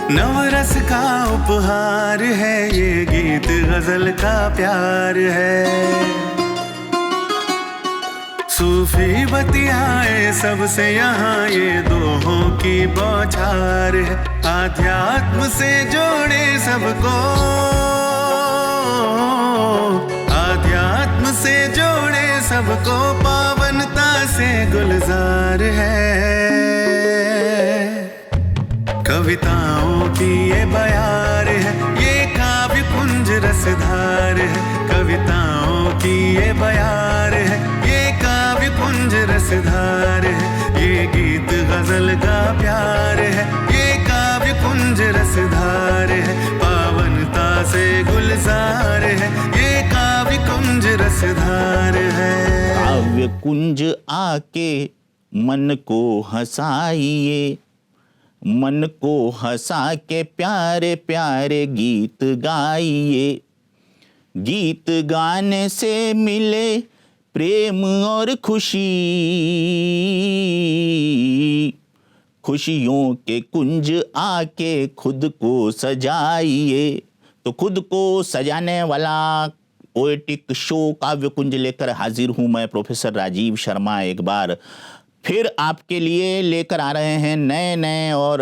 नवरस का उपहार है ये गीत, गजल का प्यार है। सूफी बतियाए सबसे यहाँ ये दोहों की बौछार है। आध्यात्म से जोड़े सबको, आध्यात्म से जोड़े सबको, पावनता से गुलजार है। कविताओं की ये बयार है, ये काव्य कुंज रसधार है। कविताओं की ये बयार है, ये काव्य कुंज रसधार है। ये गीत गजल का प्यार है, ये काव्य कुंज रसधार है। पावनता से गुलजार है, ये काव्य कुंज रसधार है। काव्य कुंज आके मन को हंसाइए, मन को हंसा के प्यारे प्यारे गीत गाइए। गीत गाने से मिले प्रेम और खुशी, खुशियों के कुंज आके खुद को सजाइए। तो खुद को सजाने वाला पोएटिक शो काव्य कुंज लेकर हाजिर हूँ मैं, प्रोफेसर राजीव शर्मा। एक बार फिर आपके लिए लेकर आ रहे हैं नए नए और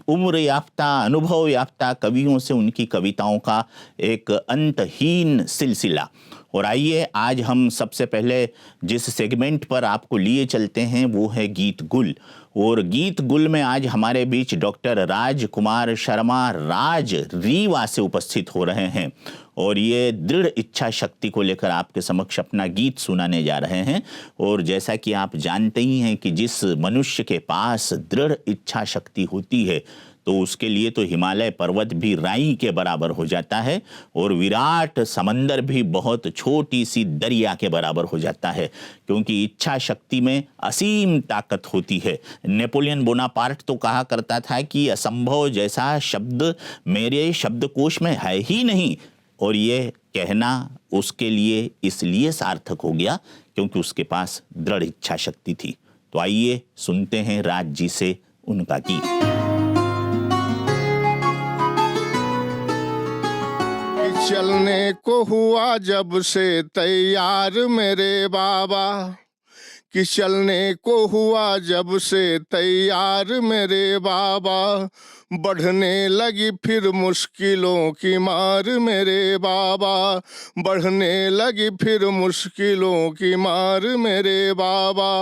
उम्र याफ्ता, अनुभव याफ्ता कवियों से उनकी कविताओं का एक अंतहीन सिलसिला। और आइए आज हम सबसे पहले जिस सेगमेंट पर आपको लिए चलते हैं वो है गीत गुल। और गीत गुल में आज हमारे बीच डॉक्टर राजकुमार शर्मा राज रीवा से उपस्थित हो रहे हैं और ये दृढ़ इच्छा शक्ति को लेकर आपके समक्ष अपना गीत सुनाने जा रहे हैं। और जैसा कि आप जानते ही हैं कि जिस मनुष्य के पास दृढ़ इच्छा शक्ति होती है तो उसके लिए तो हिमालय पर्वत भी राई के बराबर हो जाता है और विराट समंदर भी बहुत छोटी सी दरिया के बराबर हो जाता है, क्योंकि इच्छा शक्ति में असीम ताकत होती है। नेपोलियन बोनापार्ट तो कहा करता था कि असंभव जैसा शब्द मेरे शब्दकोश में है ही नहीं, और ये कहना उसके लिए इसलिए सार्थक हो गया क्योंकि उसके पास दृढ़ इच्छा शक्ति थी। तो आइए सुनते हैं राज जी से उनका गीत। चलने को हुआ जब से तैयार मेरे बाबा, कि चलने को हुआ जब से तैयार मेरे बाबा। बढ़ने लगी फिर मुश्किलों की मार मेरे बाबा, बढ़ने लगी फिर मुश्किलों की मार मेरे बाबा।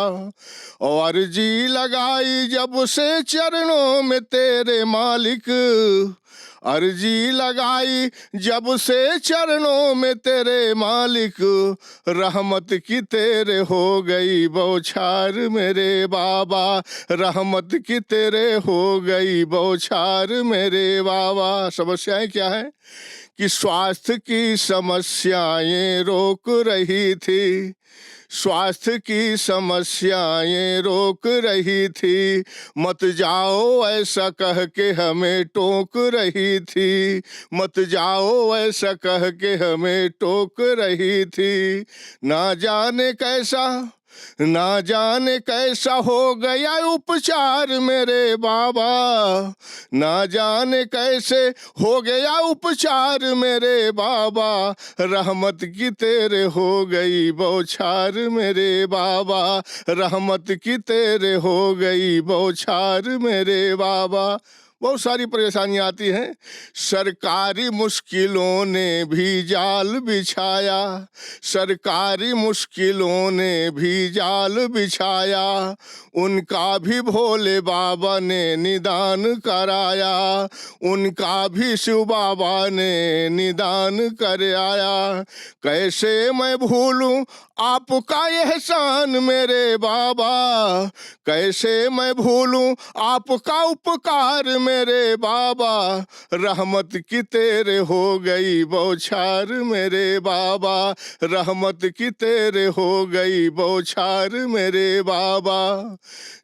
और जी लगाई जब से चरणों में तेरे मालिक, अर्जी लगाई जब से चरणों में तेरे मालिक। रहमत की तेरे हो गई बौछार मेरे बाबा, रहमत की तेरे हो गई बौछार मेरे बाबा। समस्याएं क्या है कि स्वास्थ्य की समस्याएं रोक रही थी, स्वास्थ्य की समस्याएं रोक रही थी। मत जाओ ऐसा कह के हमें टोक रही थी, मत जाओ ऐसा कह के हमें टोक रही थी। ना जाने कैसा, ना जाने कैसा हो गया उपचार मेरे बाबा, ना जाने कैसे हो गया उपचार मेरे बाबा। रहमत की तेरे हो गई बौछार मेरे बाबा, रहमत की तेरे हो गई बौछार मेरे बाबा। बहुत सारी परेशानियां आती हैं। सरकारी मुश्किलों ने भी जाल बिछाया, सरकारी मुश्किलों ने भी जाल बिछाया। उनका भी भोले बाबा ने निदान कराया, उनका भी शिव बाबा ने निदान कराया। कैसे मैं भूलूं आपका एहसान मेरे बाबा, कैसे मैं भूलूं आपका उपकार मेरे बाबा। रहमत की तेरे हो गई बौछार मेरे बाबा, रहमत की तेरे हो गई बौछार मेरे बाबा।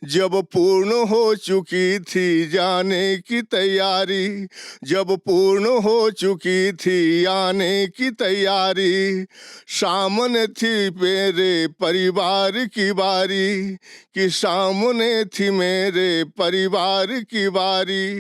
जब पूर्ण हो चुकी थी जाने की तैयारी, जब पूर्ण हो चुकी थी आने की तैयारी। सामने थी मेरे परिवार की बारी, कि सामने थी मेरे परिवार की बारी।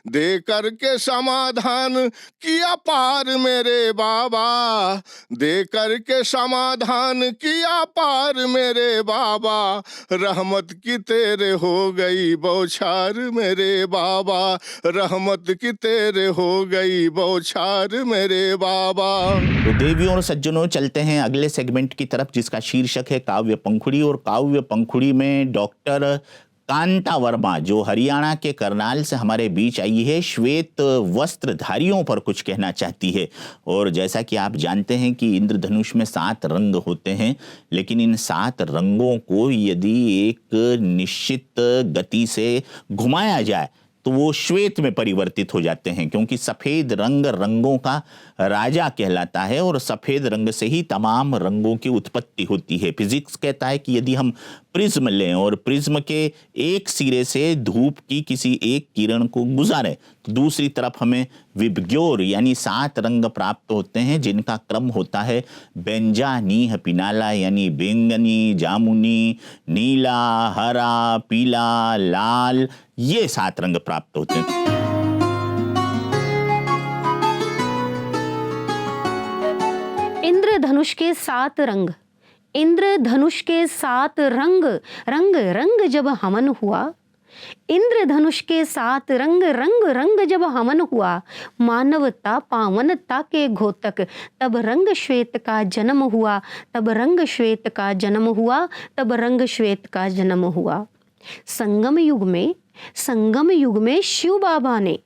दे करके समाधान किया पार मेरे बाबा, दे करके समाधान किया पार मेरे बाबा, रहमत की तेरे हो गई बौछार मेरे बाबा, रहमत की तेरे हो गई बौछार मेरे बाबा। तो देवियों और सज्जनों, चलते हैं अगले सेगमेंट की तरफ जिसका शीर्षक है काव्य पंखुड़ी। और काव्य पंखुड़ी में डॉक्टर कांता वर्मा, जो हरियाणा के करनाल से हमारे बीच आई है, श्वेत वस्त्रधारियों पर कुछ कहना चाहती है। और जैसा कि आप जानते हैं कि इंद्रधनुष में 7 रंग होते हैं, लेकिन इन 7 रंगों को यदि एक निश्चित गति से घुमाया जाए तो वो श्वेत में परिवर्तित हो जाते हैं, क्योंकि सफ़ेद रंग रंगों का राजा कहलाता है और सफ़ेद रंग से ही तमाम रंगों की उत्पत्ति होती है। फिजिक्स कहता है कि यदि हम प्रिज्म लें और प्रिज्म के एक सिरे से धूप की किसी एक किरण को गुजारें तो दूसरी तरफ हमें विबग्योर यानी 7 रंग प्राप्त होते हैं, जिनका क्रम होता है बेंजा नीह पिनाला, यानी बैंगनी, जामुनी, नीला, हरा, पीला, लाल, ये 7 रंग प्राप्त होते हैं। इंद्रधनुष के 7 रंग, इंद्रधनुष के 7 रंग, रंग रंग जब हमन हुआ, इंद्रधनुष के 7 रंग, रंग रंग जब हमन हुआ, मानवता पावनता के घोतक, तब रंग श्वेत का जन्म हुआ, तब रंग श्वेत का जन्म हुआ, तब रंग श्वेत का जन्म हुआ। संगम युग में शिव बाबा ने,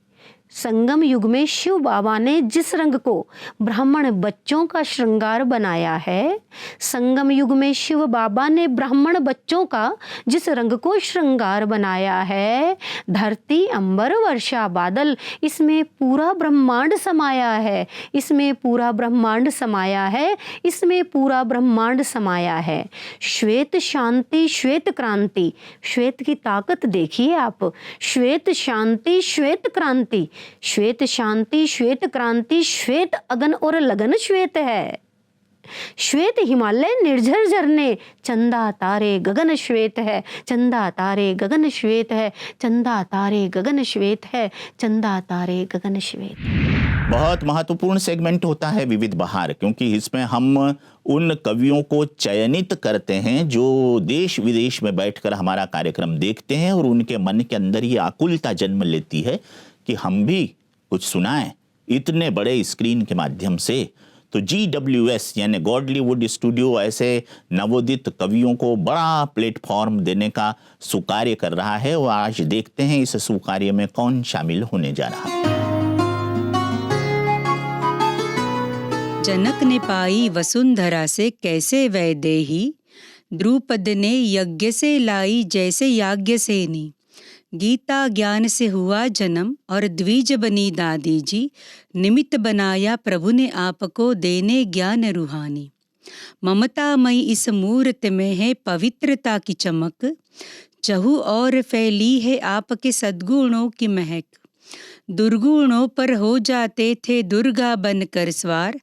संगम युग में शिव बाबा ने जिस रंग को ब्राह्मण बच्चों का श्रृंगार बनाया है, संगम युग में शिव बाबा ने ब्राह्मण बच्चों का जिस रंग को श्रृंगार बनाया है, धरती अंबर वर्षा बादल, इसमें पूरा ब्रह्मांड समाया है, इसमें पूरा ब्रह्मांड समाया है, इसमें पूरा ब्रह्मांड समाया है। श्वेत शांति, श्वेत क्रांति, श्वेत की ताकत देखिए आप, श्वेत शांति, श्वेत क्रांति, श्वेत शांति, श्वेत क्रांति, श्वेत अगन और लगन श्वेत है। श्वेत हिमालय निर्झर झरने, चंदा तारे गगन श्वेत है, चंदा तारे गगन श्वेत है, चंदा तारे गगन श्वेत है, चंदा तारे गगन श्वेत। बहुत महत्वपूर्ण सेगमेंट होता है विविध बहार, क्योंकि इसमें हम उन कवियों को चयनित करते हैं जो देश विदेश में बैठकर हमारा कार्यक्रम देखते हैं और उनके मन के अंदर ये आकुलता जन्म लेती है कि हम भी कुछ सुनाएं इतने बड़े स्क्रीन के माध्यम से। तो GWS यानी गॉडलीवुड स्टूडियो ऐसे नवोदित कवियों को बड़ा प्लेटफॉर्म देने का सुकार्य कर रहा है और आज देखते हैं इस सुकार्य में कौन शामिल होने जा रहा है। जनक ने पाई वसुंधरा से कैसे वैदेही, द्रुपद ने यज्ञ से लाई जैसे याज्ञ सेनी, गीता ज्ञान से हुआ जन्म और द्विज बनी दादी जी, निमित्त बनाया प्रभु ने आपको देने ज्ञान रूहानी। ममतामयी इस मूर्त में है पवित्रता की चमक, चहु और फैली है आपके सद्गुणों की महक। दुर्गुणों पर हो जाते थे दुर्गा बनकर स्वार,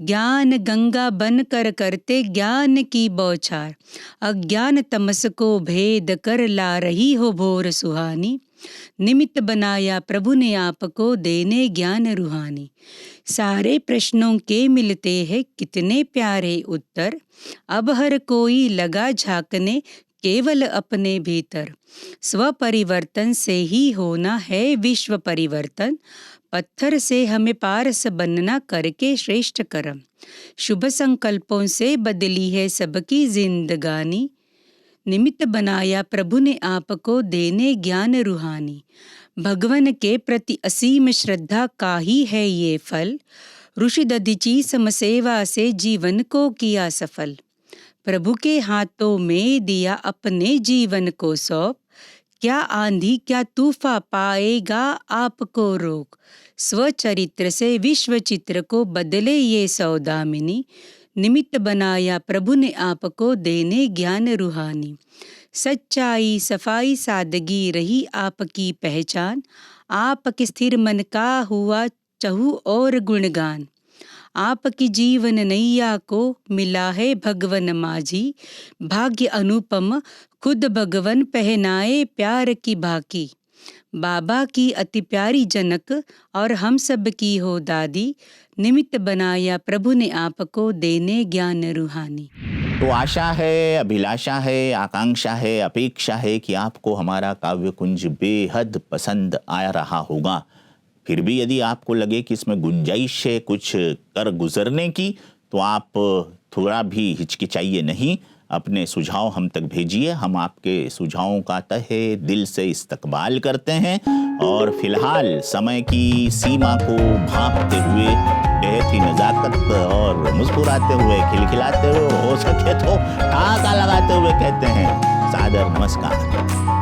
ज्ञान गंगा बनकर करते ज्ञान की बौछार। अज्ञान तमस को भेद कर ला रही हो भोर सुहानी, निमित्त बनाया प्रभु ने आपको देने ज्ञान रूहानी। सारे प्रश्नों के मिलते हैं कितने प्यारे उत्तर, अब हर कोई लगा झांकने केवल अपने भीतर। स्व परिवर्तन से ही होना है विश्व परिवर्तन, पत्थर से हमें पारस बनना करके श्रेष्ठ कर्म। शुभ संकल्पों से बदली है सबकी जिंदगानी, निमित्त बनाया प्रभु ने आपको देने ज्ञान रूहानी। भगवान के प्रति असीम श्रद्धा का ही है ये फल, ऋषि दधीची समसेवा से जीवन को किया सफल। प्रभु के हाथों में दिया अपने जीवन को सौंप, क्या आंधी क्या तूफा पाएगा आपको रोक। स्वचरित्र से विश्व चित्र को बदले ये सौदामिनी, निमित्त बनाया प्रभु ने आपको देने ज्ञान रूहानी। सच्चाई सफाई सादगी रही आपकी पहचान, आपके स्थिर मन का हुआ चहु और गुणगान। आपकी जीवन नैया को मिला है भगवन माझी, भाग्य अनुपम खुद भगवन पहनाए प्यार की भाकी। बाबा की अति प्यारी जनक और हम सब की हो दादी, निमित्त बनाया प्रभु ने आपको देने ज्ञान रूहानी। तो आशा है, अभिलाषा है, आकांक्षा है, अपेक्षा है कि आपको हमारा काव्य कुंज बेहद पसंद आ रहा होगा। फिर भी यदि आपको लगे कि इसमें गुंजाइश है कुछ कर गुजरने की, तो आप थोड़ा भी हिचकिचाइए नहीं, अपने सुझाव हम तक भेजिए। हम आपके सुझावों का तहे दिल से इस्तकबाल करते हैं और फिलहाल समय की सीमा को भांपते हुए, बहुत ही नज़ाकत और मुस्कुराते हुए, खिलखिलाते हुए, हो सके तो ठाका लगाते हुए कहते हैं सादर नमस्कार।